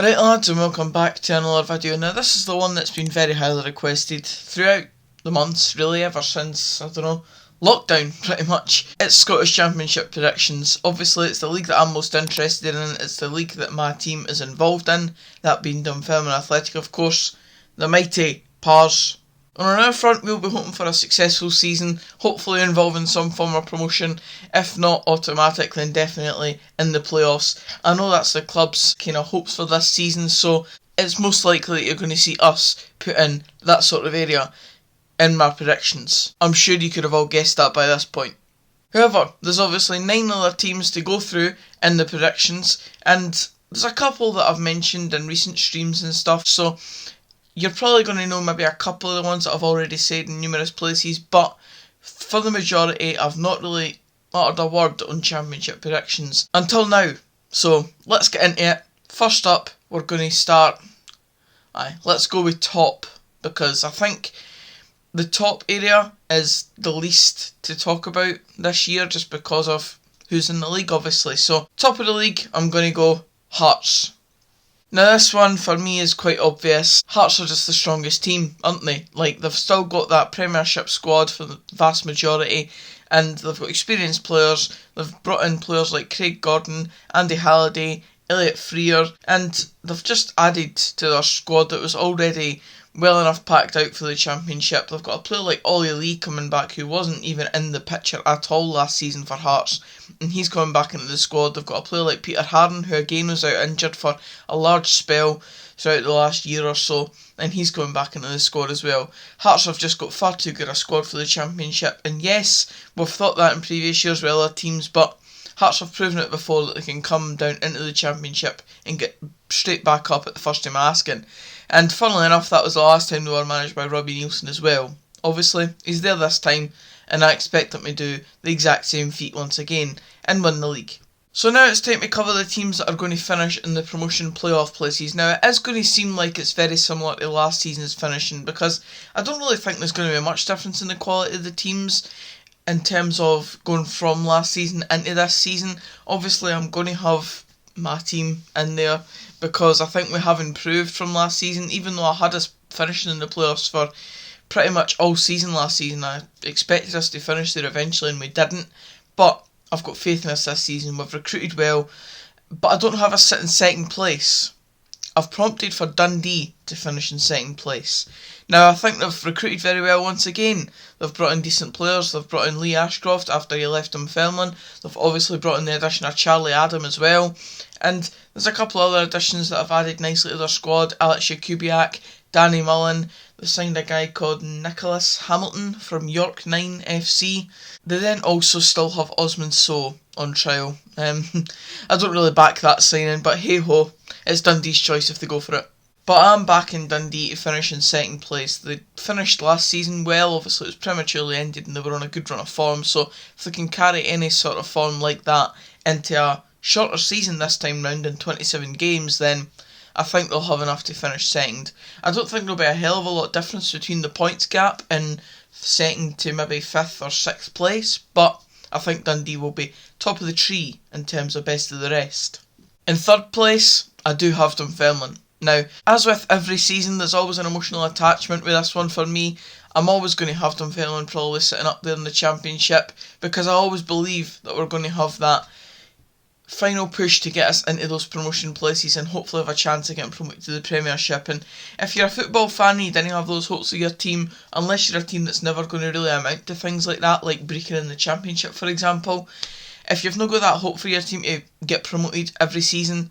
Alright lads, and welcome back to another video. Now this is the one that's been very highly requested throughout the months, really, ever since, lockdown pretty much. It's Scottish Championship predictions. Obviously it's the league that I'm most interested in, it's the league that my team is involved in, that being Dunfermline Athletic of course, the mighty Pars. And on our front we'll be hoping for a successful season, hopefully involving some form of promotion, if not automatic then definitely in the playoffs. I know that's the club's kind of hopes for this season, so it's most likely that you're going to see us put in that sort of area in my predictions. I'm sure you could have all guessed that by this point. However, there's obviously 9 other teams to go through in the predictions, and there's a couple that I've mentioned in recent streams and stuff, so you're probably going to know maybe a couple of the ones that I've already said in numerous places, but for the majority I've not really uttered a word on championship predictions until now. So let's get into it. First up, we're going to start, let's go with top, because I think the top area is the least to talk about this year just because of who's in the league obviously. So top of the league, I'm going to go Hearts. Now this one for me is quite obvious. Hearts are just the strongest team, aren't they? Like, they've still got that Premiership squad for the vast majority, and they've got experienced players. They've brought in players like Craig Gordon, Andy Halliday, Elliot Freer, and they've just added to their squad that was already well enough packed out for the Championship. They've got a player like Ollie Lee coming back who wasn't even in the picture at all last season for Hearts, and he's coming back into the squad. They've got a player like Peter Harden who again was out injured for a large spell throughout the last year or so, and he's coming back into the squad as well. Hearts have just got far too good a squad for the Championship, and yes, we've thought that in previous years with other teams, but Hearts have proven it before that they can come down into the Championship and get straight back up at the first time asking. And funnily enough, that was the last time they were managed by Robbie Neilson as well. Obviously, he's there this time, and I expect him to do the exact same feat once again and win the league. So now it's time to cover the teams that are going to finish in the promotion playoff places. Now it is going to seem like it's very similar to last season's finishing, because I don't really think there's going to be much difference in the quality of the teams in terms of going from last season into this season. Obviously I'm going to have my team in there because I think we have improved from last season, even though I had us finishing in the playoffs for pretty much all season last season. I expected us to finish there eventually and we didn't, but I've got faith in us this season. We've recruited well, but I don't have us sit in second place. I've prompted for Dundee to finish in second place. Now I think they've recruited very well once again. They've brought in decent players. They've brought in Lee Ashcroft after he left Dunfermline. They've obviously brought in the addition of Charlie Adam as well. And there's a couple of other additions that have added nicely to their squad. Alex Jakubiak, Danny Mullen. They signed a guy called Nicholas Hamilton from York 9 FC. They then also still have Osman Sow on trial. I don't really back that signing, but hey ho, it's Dundee's choice if they go for it. But I'm backing Dundee to finish in second place. They finished last season well, obviously it was prematurely ended and they were on a good run of form, so if they can carry any sort of form like that into a shorter season this time round in 27 games, then I think they'll have enough to finish second. I don't think there'll be a hell of a lot of difference between the points gap in second to maybe 5th or 6th place, but I think Dundee will be top of the tree in terms of best of the rest. In third place, I do have Dunfermline. Now, as with every season, there's always an emotional attachment with this one for me. I'm always going to have Dunfermline probably sitting up there in the Championship, because I always believe that we're going to have that final push to get us into those promotion places and hopefully have a chance of getting promoted to the Premiership. And if you're a football fan and you didn't have those hopes of your team, unless you're a team that's never going to really amount to things like that, like breaking in the Championship for example, if you've not got that hope for your team to get promoted every season,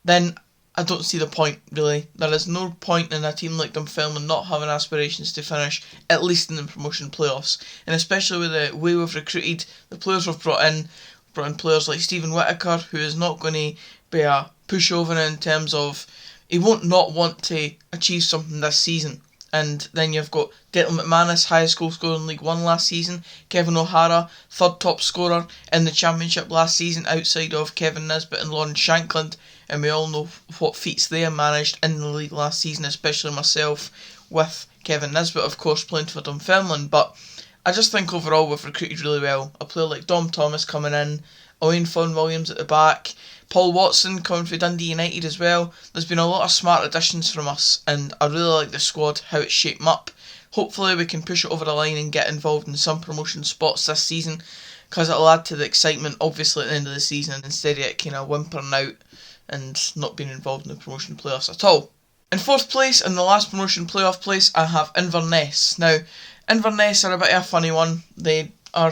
then I don't see the point, really. There is no point in a team like Dunfermline not having aspirations to finish at least in the promotion playoffs, and especially with the way we've recruited, the players we've brought in players like Stephen Whittaker, who is not going to be a pushover in terms of he won't not want to achieve something this season. And then you've got Declan McManus, highest goal scorer in League 1 last season. Kevin O'Hara, third top scorer in the Championship last season outside of Kevin Nisbet and Lawrence Shankland. And we all know what feats they managed in the league last season, especially myself with Kevin Nisbet, of course, playing for Dunfermline. But I just think overall we've recruited really well. A player like Dom Thomas coming in, Owen Fon-Williams at the back, Paul Watson coming from Dundee United as well. There's been a lot of smart additions from us, and I really like the squad, how it's shaped up. Hopefully we can push it over the line and get involved in some promotion spots this season, because it'll add to the excitement obviously at the end of the season, instead of it kind of whimpering out and not being involved in the promotion playoffs at all. In fourth place, in the last promotion playoff place, I have Inverness. Now, Inverness are a bit of a funny one. They are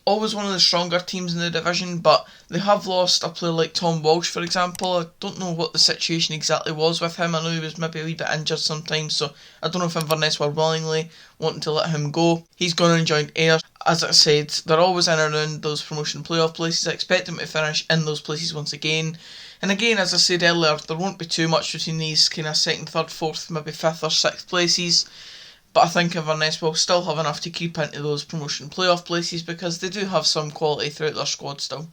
always one of the stronger teams in the division, but they have lost a player like Tom Walsh, for example. I don't know what the situation exactly was with him. I know he was maybe a wee bit injured sometimes, so I don't know if Inverness were willingly wanting to let him go. He's gone and joined Ayr. As I said, they're always in and around those promotion playoff places. I expect them to finish in those places once again. And again, as I said earlier, there won't be too much between these kind of second, third, fourth, maybe fifth or sixth places. But I think Inverness will still have enough to creep into those promotion playoff places because they do have some quality throughout their squad still.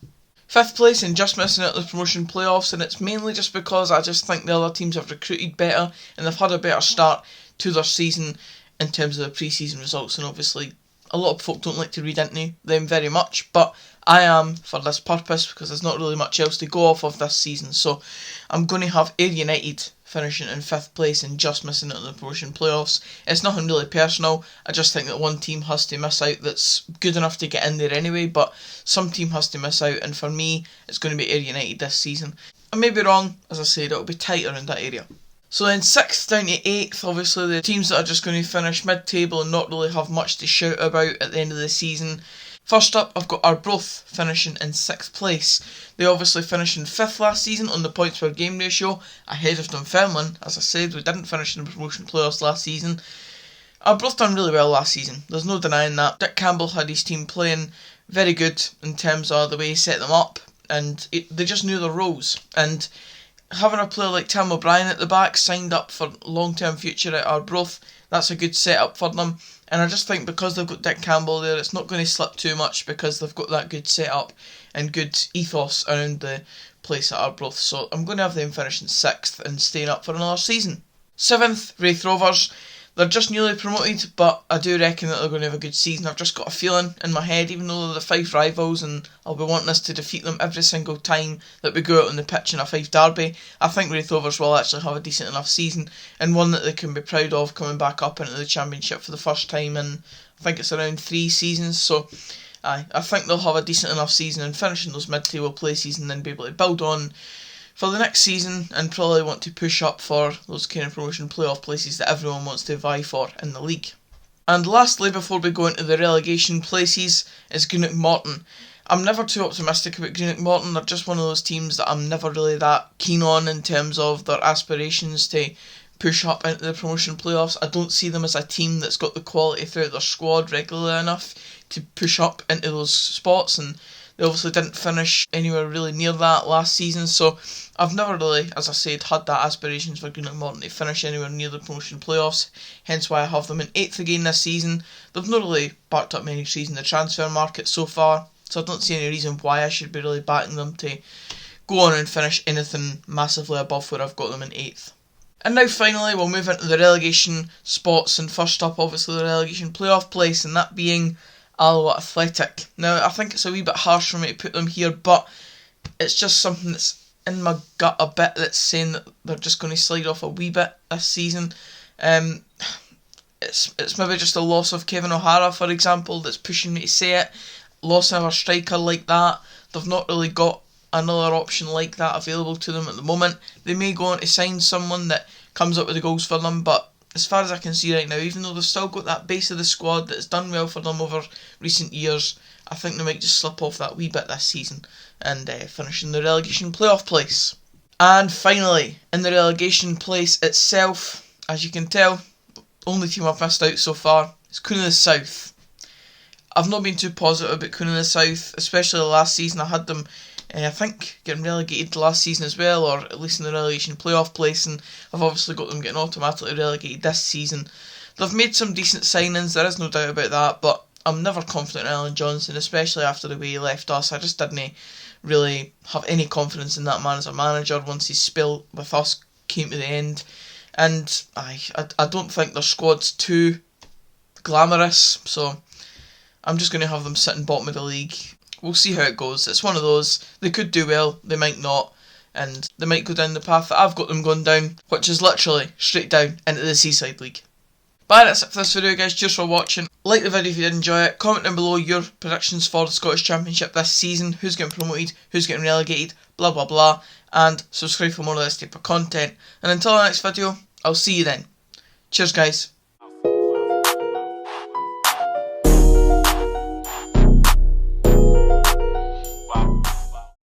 Fifth place and just missing out the promotion playoffs, and it's mainly just because I just think the other teams have recruited better and they've had a better start to their season in terms of the pre-season results, and obviously a lot of folk don't like to read into them very much, but I am for this purpose because there's not really much else to go off of this season. So I'm going to have Ayr United finishing in 5th place and just missing out on the promotion playoffs. It's nothing really personal. I just think that one team has to miss out that's good enough to get in there anyway, but some team has to miss out, and for me it's going to be Ayr United this season. I may be wrong, as I said, it'll be tighter in that area. So then 6th down to 8th, obviously the teams that are just going to finish mid-table and not really have much to shout about at the end of the season. First up, I've got Arbroath finishing in 6th place. They obviously finished in 5th last season on the points per game ratio, ahead of Dunfermline. As I said, we didn't finish in the promotion playoffs last season. Arbroath done really well last season, there's no denying that. Dick Campbell had his team playing very good in terms of the way he set them up, and they just knew their roles. And having a player like Tim O'Brien at the back signed up for long-term future at Arbroath, that's a good setup for them. And I just think because they've got Dick Campbell there, it's not going to slip too much because they've got that good setup and good ethos around the place at Arbroath. So I'm going to have them finishing 6th and staying up for another season. 7th, Wraith Rovers. They're just newly promoted, but I do reckon that they're going to have a good season. I've just got a feeling in my head, even though they're the 5 rivals and I'll be wanting us to defeat them every single time that we go out on the pitch in a 5 derby, I think Wraith Rovers will actually have a decent enough season and one that they can be proud of coming back up into the Championship for the first time in, I think it's around 3 seasons. So I think they'll have a decent enough season and finish in those mid-table places and then be able to build on for the next season and probably want to push up for those kind of promotion playoff places that everyone wants to vie for in the league. And lastly, before we go into the relegation places, is Greenock Morton. I'm never too optimistic about Greenock Morton. They're just one of those teams that I'm never really that keen on in terms of their aspirations to push up into the promotion playoffs. I don't see them as a team that's got the quality throughout their squad regularly enough to push up into those spots, and they obviously didn't finish anywhere really near that last season, so I've never really, as I said, had that aspirations for Greenock Morton to finish anywhere near the promotion playoffs, hence why I have them in 8th again this season. They've not really backed up many trees in the transfer market so far, so I don't see any reason why I should be really backing them to go on and finish anything massively above where I've got them in 8th. And now finally we'll move into the relegation spots, and first up obviously the relegation playoff place, and that being Alloa Athletic. Now I think it's a wee bit harsh for me to put them here, but it's just something that's in my gut a bit that's saying that they're just going to slide off a wee bit this season. It's maybe just a loss of Kevin O'Hara, for example, that's pushing me to say it. Loss of a striker like that. They've not really got another option like that available to them at the moment. They may go on to sign someone that comes up with the goals for them, but as far as I can see right now, even though they've still got that base of the squad that's done well for them over recent years, I think they might just slip off that wee bit this season and finish in the relegation playoff place. And finally, in the relegation place itself, as you can tell, the only team I've missed out so far is Coon of the South. I've not been too positive about Coon of the South, especially last season. I had them I think getting relegated last season as well, or at least in the relegation playoff place, and I've obviously got them getting automatically relegated this season. They've made some decent signings, there is no doubt about that, but I'm never confident in Alan Johnson, especially after the way he left us. I just didn't really have any confidence in that man as a manager once his spell with us came to the end, and I don't think their squad's too glamorous, so I'm just going to have them sitting bottom of the league. We'll see how it goes. It's one of those. They could do well, they might not, and they might go down the path that I've got them going down, which is literally straight down into the Seaside League. But that's it for this video, guys. Cheers for watching. Like the video if you did enjoy it. Comment down below your predictions for the Scottish Championship this season. Who's getting promoted, who's getting relegated, blah blah blah. And subscribe for more of this type of content. And until the next video, I'll see you then. Cheers, guys.